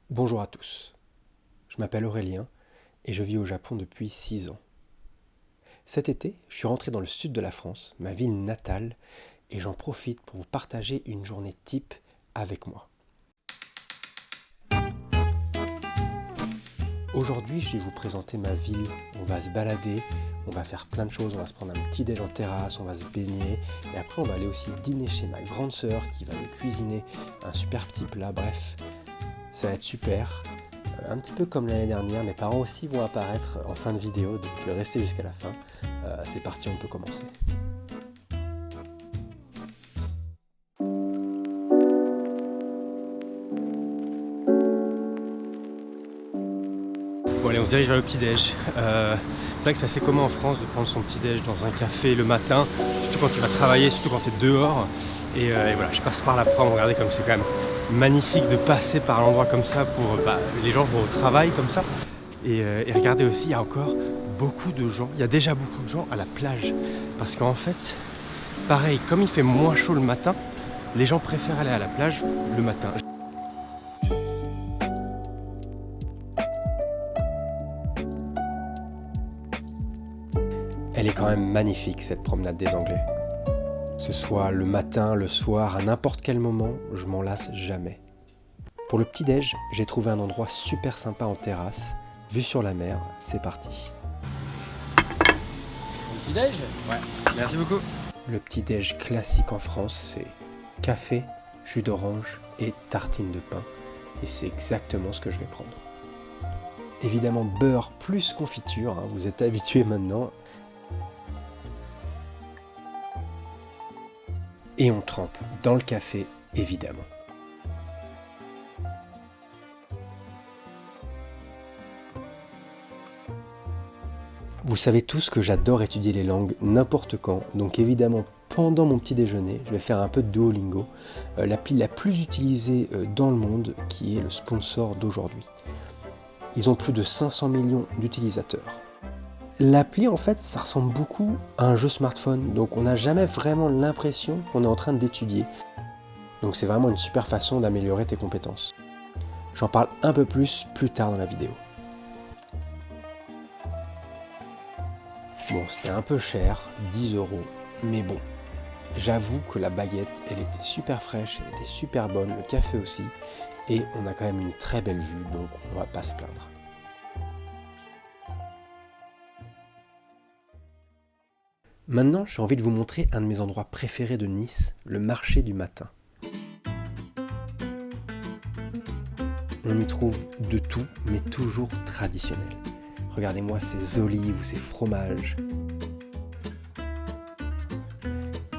Bonjour à tous, je m'appelle Aurélien et je vis au Japon depuis 6 ans. Cet été, je suis rentré dans le sud de la France, ma ville natale, et j'en profite pour vous partager une journée type avec moi. Aujourd'hui, je vais vous présenter ma ville, on va se balader, on va faire plein de choses, on va se prendre un petit déj en terrasse, on va se baigner, et après on va aller aussi dîner chez ma grande sœur qui va nous cuisiner un super petit plat, bref. Ça va être super, un petit peu comme l'année dernière, mes parents aussi vont apparaître en fin de vidéo, donc restez jusqu'à la fin. C'est parti, on peut commencer. Bon allez, on se dirige vers le petit-déj. C'est vrai que c'est assez commun en France de prendre son petit-déj dans un café le matin, surtout quand tu vas travailler, surtout quand tu es dehors. Et voilà, je passe par la prendre, regardez comme c'est quand même magnifique de passer par un endroit comme ça pour... les gens vont au travail comme ça. Et regardez aussi, il y a encore beaucoup de gens, il y a déjà beaucoup de gens à la plage. Parce qu'en fait, pareil, comme il fait moins chaud le matin, les gens préfèrent aller à la plage le matin. Elle est quand même magnifique cette promenade des Anglais. Que ce soit le matin, le soir, à n'importe quel moment, je m'en lasse jamais. Pour le petit-déj, j'ai trouvé un endroit super sympa en terrasse, vue sur la mer, c'est parti. Le petit-déj ? Ouais, merci beaucoup. Le petit-déj classique en France, c'est café, jus d'orange et tartine de pain. Et c'est exactement ce que je vais prendre. Évidemment beurre plus confiture, hein, vous êtes habitués maintenant. Et on trempe dans le café, évidemment. Vous savez tous que j'adore étudier les langues n'importe quand, donc évidemment pendant mon petit déjeuner, je vais faire un peu de Duolingo, l'appli la plus utilisée dans le monde, qui est le sponsor d'aujourd'hui. Ils ont plus de 500 millions d'utilisateurs. L'appli, en fait, ça ressemble beaucoup à un jeu smartphone, donc on n'a jamais vraiment l'impression qu'on est en train d'étudier. Donc c'est vraiment une super façon d'améliorer tes compétences. J'en parle un peu plus tard dans la vidéo. Bon, c'était un peu cher, 10 €, mais bon, j'avoue que la baguette, elle était super fraîche, elle était super bonne, le café aussi, et on a quand même une très belle vue, donc on va pas se plaindre. Maintenant, j'ai envie de vous montrer un de mes endroits préférés de Nice, le marché du matin. On y trouve de tout, mais toujours traditionnel. Regardez-moi ces olives ou ces fromages.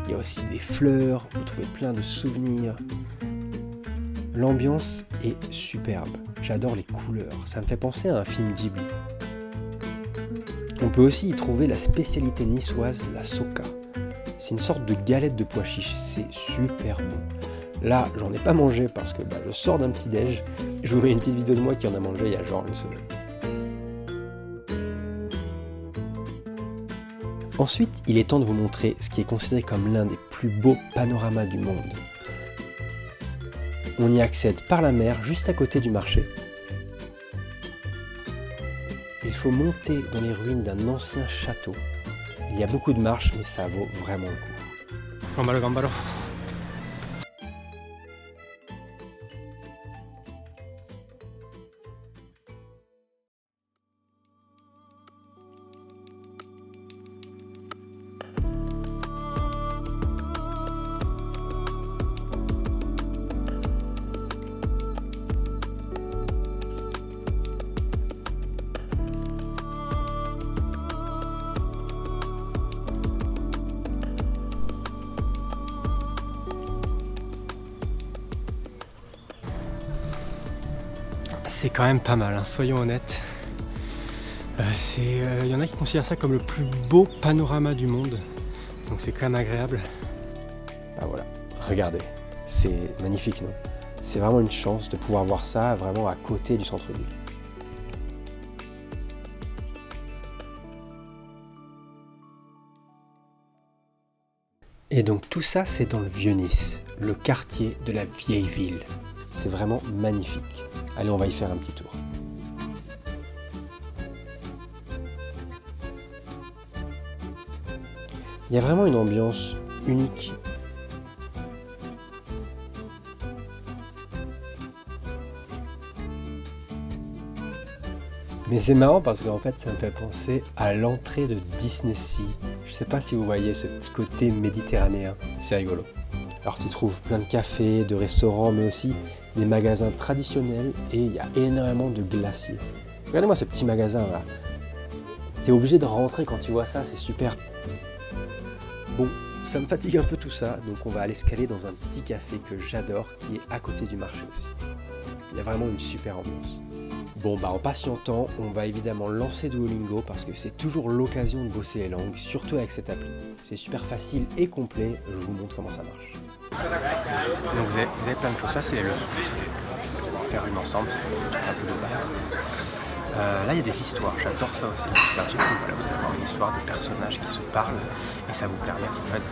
Il y a aussi des fleurs, vous trouvez plein de souvenirs. L'ambiance est superbe, j'adore les couleurs, ça me fait penser à un film Ghibli. On peut aussi y trouver la spécialité niçoise, la soka. C'est une sorte de galette de pois chiches, c'est super bon. Là, j'en ai pas mangé parce que je sors d'un petit déj. Je vous mets une petite vidéo de moi qui en a mangé il y a genre une semaine. Ensuite, il est temps de vous montrer ce qui est considéré comme l'un des plus beaux panoramas du monde. On y accède par la mer, juste à côté du marché. Il faut monter dans les ruines d'un ancien château. Il y a beaucoup de marches, mais ça vaut vraiment le coup. Gambaro, gambaro. C'est quand même pas mal, hein, soyons honnêtes. Il y en a qui considèrent ça comme le plus beau panorama du monde. Donc c'est quand même agréable. Ah voilà, regardez, c'est magnifique, non? C'est vraiment une chance de pouvoir voir ça vraiment à côté du centre-ville. Et donc tout ça, c'est dans le Vieux-Nice, le quartier de la vieille ville. C'est vraiment magnifique. Allez, on va y faire un petit tour. Il y a vraiment une ambiance unique. Mais c'est marrant parce qu'en fait, ça me fait penser à l'entrée de Disney Sea. Je sais pas si vous voyez ce petit côté méditerranéen. C'est rigolo. Alors tu trouves plein de cafés, de restaurants, mais aussi des magasins traditionnels et il y a énormément de glaciers. Regardez-moi ce petit magasin là. T'es obligé de rentrer quand tu vois ça, c'est super. Bon, ça me fatigue un peu tout ça, donc on va aller se caler dans un petit café que j'adore, qui est à côté du marché aussi. Il y a vraiment une super ambiance. Bon, en patientant, on va évidemment lancer Duolingo parce que c'est toujours l'occasion de bosser les langues, surtout avec cette appli. C'est super facile et complet, je vous montre comment ça marche. Donc vous avez plein de choses, ça c'est les leçons, on va faire une ensemble, c'est un peu de base. Là il y a des histoires, j'adore ça aussi. C'est un truc où voilà, vous allez avoir une histoire de personnages qui se parlent et ça vous permet en fait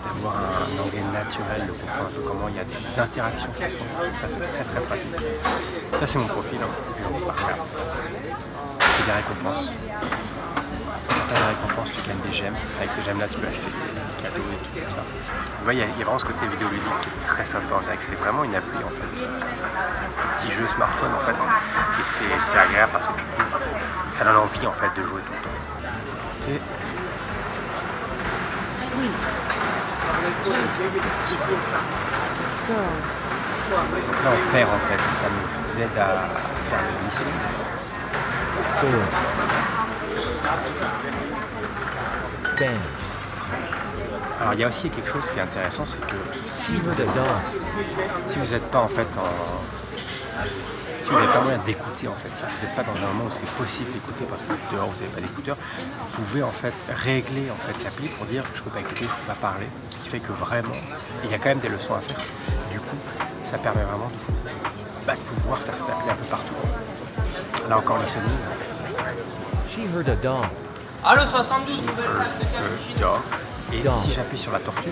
d'avoir un anglais naturel, de comprendre un peu comment il y a des interactions qui se font. Ça c'est très très pratique. Ça c'est mon profil, hein. Et on regarde. C'est des récompenses. Quand tu as des récompenses, tu gagnes des gemmes. Avec ces gemmes là tu peux acheter des cadeaux et tout comme ça. Vous voyez, il y a vraiment ce côté vidéoludique qui est très sympa. C'est vraiment une appli en fait. Un petit jeu smartphone en fait. Et c'est agréable parce que du coup, ça donne envie en fait de jouer tout le temps. Et... Sweet. Girls. Donc là on perd en fait, ça nous aide à faire le listening. Girls. Dance. Alors il y a aussi quelque chose qui est intéressant, c'est que si vous the dog. n'êtes pas en fait si vous n'avez pas moyen d'écouter en fait, si vous n'êtes pas dans un moment où c'est possible d'écouter parce que dehors vous n'avez pas d'écouteurs, vous pouvez en fait régler en fait l'appli pour dire je peux pas écouter, je peux pas parler, ce qui fait que vraiment, il y a quand même des leçons à faire. Du coup, ça permet vraiment de pouvoir faire cette appli un peu partout. Là encore listening. She heard a dog. Allô 72. Dog. Et Dog. si j'appuie sur la tortue,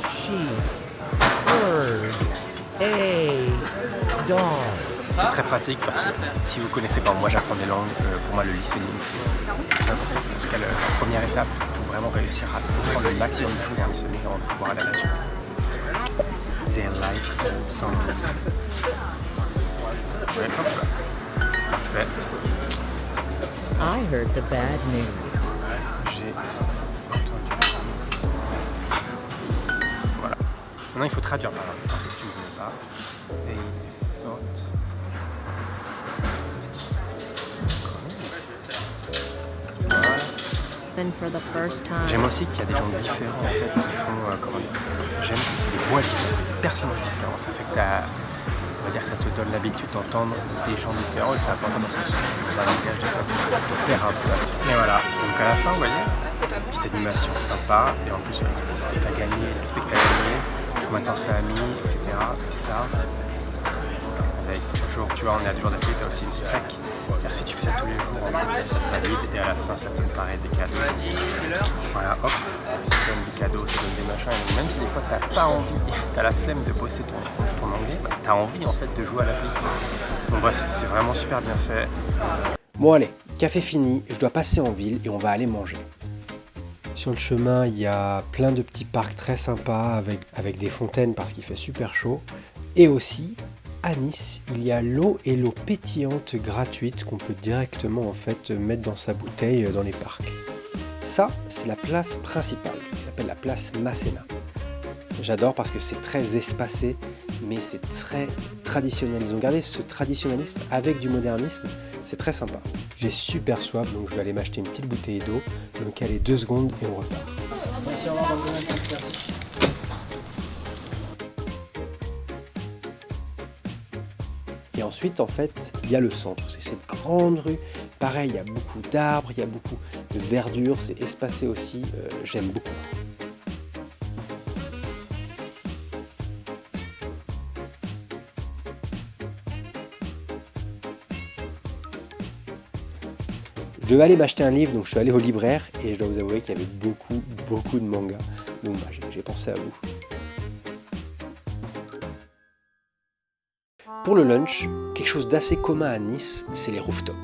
She heard a dog. c'est très pratique parce que si vous connaissez pas, moi j'apprends des langues, pour moi le listening c'est plus important. En tout cas la première étape, il faut vraiment réussir à comprendre le maximum de choses en listening avant de pouvoir aller à la suite. They like songs. Ouais, hop. Parfait. I heard the bad news. J'ai entendu. Voilà. Maintenant il faut traduire par exemple, parce que tu ne connais pas. They thought. Voilà. And for the first time. J'aime aussi qu'il y a des gens différents en fait qui font comment dire. J'aime que c'est des voix différentes, des personnages différents. Ça fait que on va dire que ça te donne l'habitude d'entendre des gens différents et c'est important parce que dans un langage des fois tu te perds un peu. Et voilà, donc à la fin vous voyez, petite animation sympa et en plus ce que tu as gagné, l'aspect que tu as gagné, combien de temps ça a mis, etc. Et ça, avec toujours, tu vois, on est à 2 jours d'affilée, tu as aussi une strike. C'est-à-dire que si tu fais ça tous les jours, en fait, ça te valide et à la fin ça peut te paraître des cadeaux. Voilà, hop, ça te donne des cadeaux, ça donne des machins. Et même si des fois t'as pas envie, t'as la flemme de bosser ton anglais, t'as envie en fait de jouer à l'appli. Donc bref, c'est vraiment super bien fait. Bon allez, café fini, je dois passer en ville et on va aller manger. Sur le chemin, il y a plein de petits parcs très sympas avec des fontaines parce qu'il fait super chaud. Et aussi, à Nice, il y a l'eau et l'eau pétillante gratuite qu'on peut directement en fait mettre dans sa bouteille dans les parcs. Ça, c'est la place principale, qui s'appelle la place Masséna. J'adore parce que c'est très espacé, mais c'est très traditionnel. Ils ont gardé ce traditionnalisme avec du modernisme, c'est très sympa. J'ai super soif, donc je vais aller m'acheter une petite bouteille d'eau, me caler 2 secondes et on repart. Et ensuite, en fait, il y a le centre. C'est cette grande rue pareil, il y a beaucoup d'arbres, il y a beaucoup de verdure, c'est espacé aussi, j'aime beaucoup. Je devais aller m'acheter un livre, donc je suis allé au libraire et je dois vous avouer qu'il y avait beaucoup de mangas. Donc bah, j'ai pensé à vous. Pour le lunch, quelque chose d'assez commun à Nice, c'est les rooftops.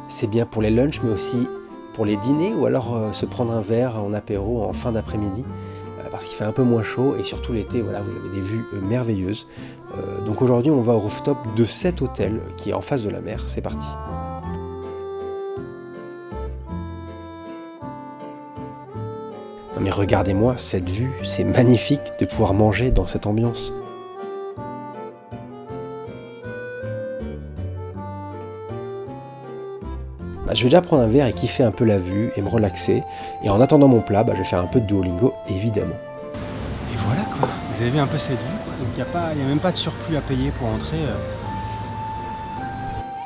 C'est bien pour les lunchs, mais aussi pour les dîners ou alors se prendre un verre en apéro en fin d'après-midi, parce qu'il fait un peu moins chaud et surtout l'été, voilà, vous avez des vues merveilleuses. Donc aujourd'hui, on va au rooftop de cet hôtel qui est en face de la mer. C'est parti. Non mais regardez-moi cette vue, c'est magnifique de pouvoir manger dans cette ambiance. Bah, je vais déjà prendre un verre et kiffer un peu la vue et me relaxer. Et en attendant mon plat, bah, je vais faire un peu de Duolingo, évidemment. Et voilà quoi, vous avez vu un peu cette vue quoi. Donc il n'y a même pas de surplus à payer pour entrer.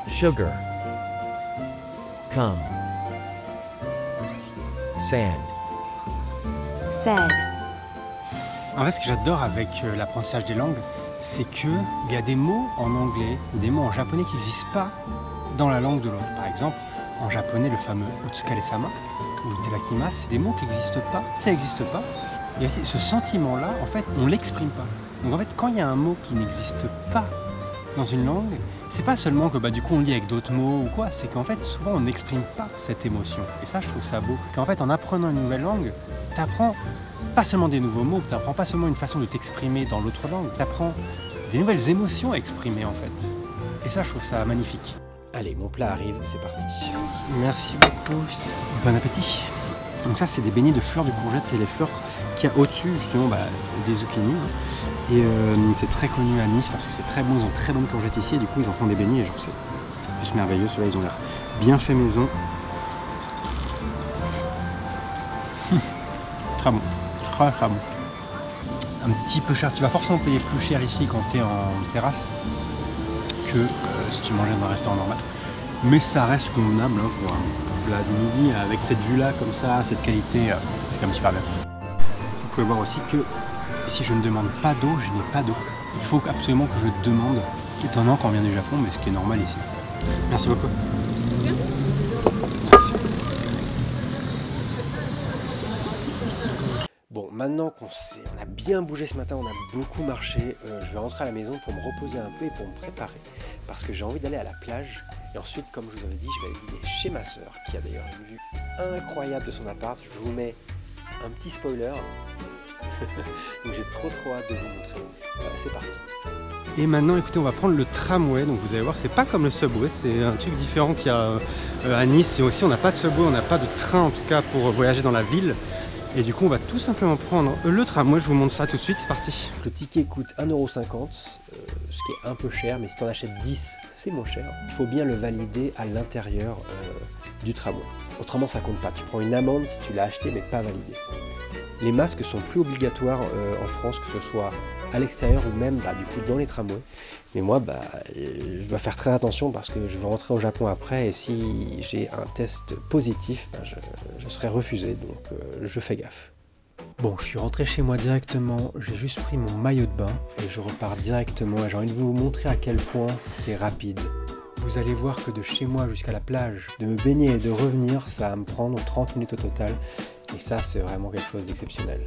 Sugar. Come. Sand. Sad. En fait, ce que j'adore avec l'apprentissage des langues, c'est qu'il y a des mots en anglais ou des mots en japonais qui n'existent pas dans la langue de l'autre. Par exemple, en japonais, le fameux Utsukare-sama ou Itadakimasu, c'est des mots qui n'existent pas. Ça n'existe pas. Et ce sentiment-là, en fait, on ne l'exprime pas. Donc en fait, quand il y a un mot qui n'existe pas dans une langue, c'est pas seulement que du coup on lit avec d'autres mots ou quoi, c'est qu'en fait souvent on n'exprime pas cette émotion. Et ça je trouve ça beau. Qu'en fait en apprenant une nouvelle langue, t'apprends pas seulement des nouveaux mots, t'apprends pas seulement une façon de t'exprimer dans l'autre langue, t'apprends des nouvelles émotions à exprimer en fait. Et ça je trouve ça magnifique. Allez, mon plat arrive, c'est parti. Merci beaucoup. Bon appétit. Donc ça c'est des beignets de fleurs de courgette, c'est les fleurs qu'il y a au-dessus justement des zucchini. Et c'est très connu à Nice parce que c'est très bon, ils ont très bonnes courgettes ici et du coup ils en font des beignets et c'est juste merveilleux, ceux-là ils ont l'air bien fait maison. Très bon, très bon. Un petit peu cher, tu vas forcément payer plus cher ici quand tu es en terrasse que si tu mangeais dans un restaurant normal. Mais ça reste convenable pour un plat de midi avec cette vue là comme ça, cette qualité, c'est quand même super bien. Vous pouvez voir aussi que si je ne demande pas d'eau, je n'ai pas d'eau. Il faut absolument que je demande, étonnant quand on vient du Japon, mais ce qui est normal ici. Merci beaucoup. Merci. Bon, maintenant qu'on a bien bougé ce matin, on a beaucoup marché, je vais rentrer à la maison pour me reposer un peu et pour me préparer. Parce que j'ai envie d'aller à la plage. Et ensuite, comme je vous avais dit, je vais aller dîner chez ma sœur, qui a d'ailleurs une vue incroyable de son appart. Je vous mets un petit spoiler. Donc j'ai trop hâte de vous montrer. C'est parti. Et maintenant, écoutez, on va prendre le tramway. Donc vous allez voir, c'est pas comme le subway, c'est un truc différent qu'il y a à Nice. Et aussi, on n'a pas de subway, on n'a pas de train en tout cas pour voyager dans la ville. Et du coup, on va tout simplement prendre le tramway. Je vous montre ça tout de suite, c'est parti. Le ticket coûte 1,50 €, ce qui est un peu cher, mais si tu en achètes 10, c'est moins cher. Il faut bien le valider à l'intérieur du tramway. Autrement, ça compte pas. Tu prends une amende si tu l'as acheté, mais pas validé. Les masques sont plus obligatoires en France, que ce soit à l'extérieur ou même du coup dans les tramways. Mais moi, je dois faire très attention parce que je vais rentrer au Japon après et si j'ai un test positif, je serai refusé, donc je fais gaffe. Bon, je suis rentré chez moi directement, j'ai juste pris mon maillot de bain et je repars directement. Et j'ai envie de vous montrer à quel point c'est rapide. Vous allez voir que de chez moi jusqu'à la plage, de me baigner et de revenir, ça va me prendre 30 minutes au total. Et ça, c'est vraiment quelque chose d'exceptionnel.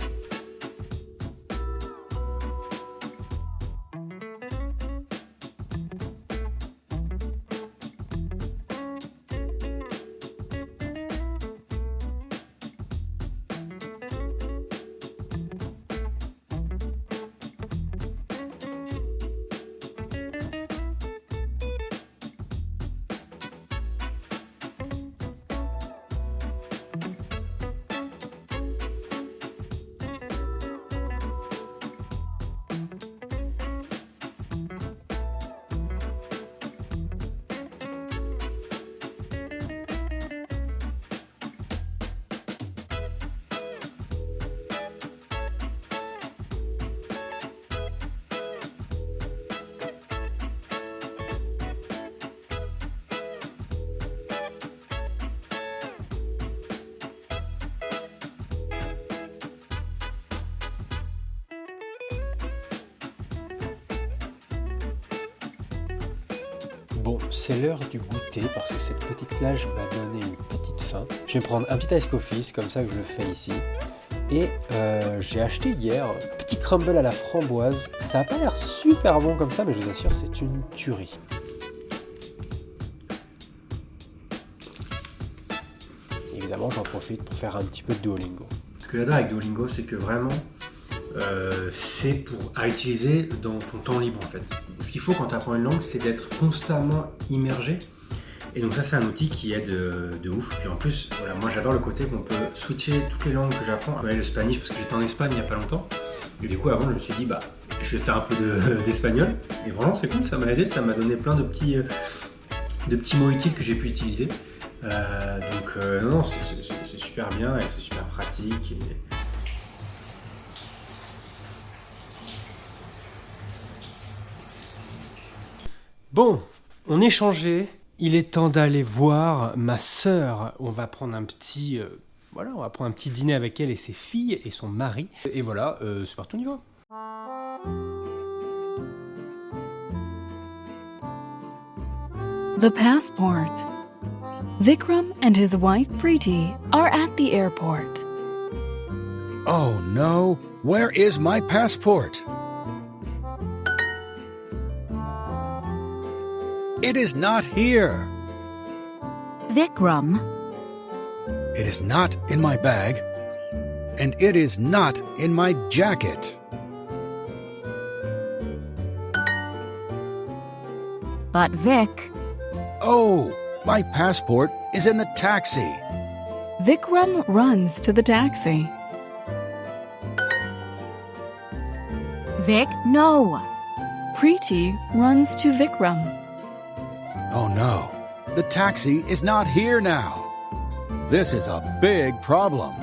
Bon, c'est l'heure du goûter parce que cette petite plage m'a donné une petite faim. Je vais prendre un petit ice coffee, c'est comme ça que je le fais ici. Et j'ai acheté hier un petit crumble à la framboise. Ça n'a pas l'air super bon comme ça, mais je vous assure, c'est une tuerie. Évidemment, j'en profite pour faire un petit peu de Duolingo. Ce que j'adore avec Duolingo, c'est que vraiment, c'est à utiliser dans ton temps libre en fait. Ce qu'il faut quand tu apprends une langue, c'est d'être constamment immergé. Et donc ça, c'est un outil qui aide de ouf. Puis en plus, voilà, moi j'adore le côté qu'on peut switcher toutes les langues que j'apprends. Le spanish parce que j'étais en Espagne il n'y a pas longtemps. Et du coup, avant, je me suis dit, bah, je vais faire un peu d'espagnol. Et vraiment, c'est cool, ça m'a aidé, ça m'a donné plein de petits mots utiles que j'ai pu utiliser. Non, c'est super bien et c'est super pratique. Bon, on est changé. Il est temps d'aller voir ma sœur. On va prendre un petit, on va prendre un petit dîner avec elle et ses filles et son mari. Et voilà, c'est parti, on y va. The passport. Vikram and his wife Preeti are at the airport. Oh no, where is my passport? It is not here. Vikram, It is not in my bag. And it is not in my jacket. But Vic, Oh, my passport is in the taxi. Vikram runs to the taxi. Vic, no. Preeti runs to Vikram. Oh no, the taxi is not here now. This is a big problem.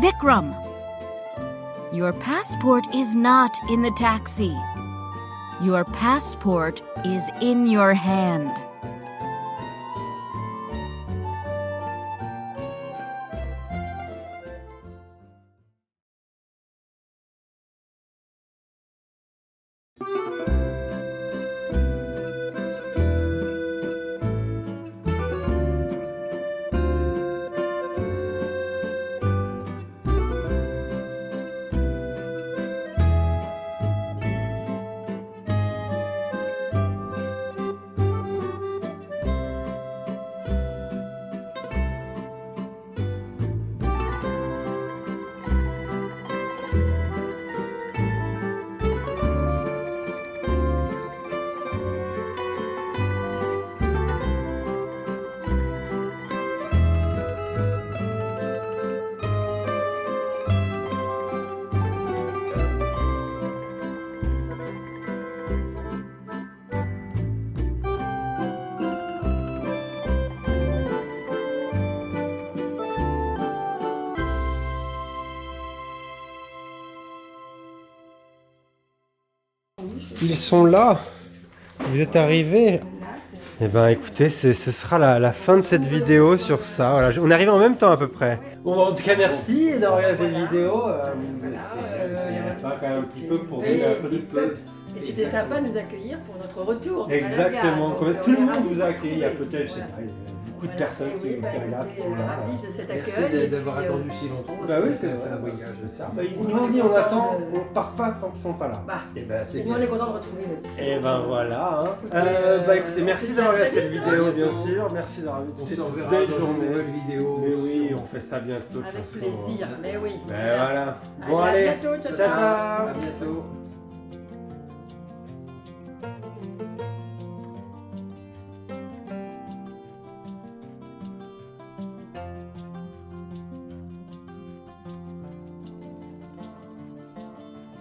Vikram, your passport is not in the taxi. Your passport is in your hand. Ils sont là. Vous êtes arrivés. Eh ben écoutez, ce sera la fin de cette vidéo sur ça. Voilà, on est arrivé en même temps à peu près. Bon, en tout cas, merci d'avoir regardé cette vidéo. Vous essayez quand même un petit peu pour donner un petit peu. Et c'était sympa de nous accueillir pour notre retour. Exactement. Tout le monde vous a accueilli. Il y a peut-être, je sais pas, beaucoup de personnes qui sont là. Ravis de cet accueil. Merci d'avoir attendu si longtemps. Bah oui, c'est fait un voyage. Ils nous ont dit on attend, on part pas tant qu'ils sont pas là. Et ben c'est Et nous on est content de retrouver notre fille. Et ben voilà. Écoutez, merci d'avoir regardé cette vidéo, bien sûr. Merci d'avoir vu cette belle journée. vidéo. Mais oui, on fait ça bientôt de toute Avec façon. plaisir, mais oui. Ben voilà. Bon Allez, allez. à bientôt, ciao, Ciao, ciao. ciao. À bientôt.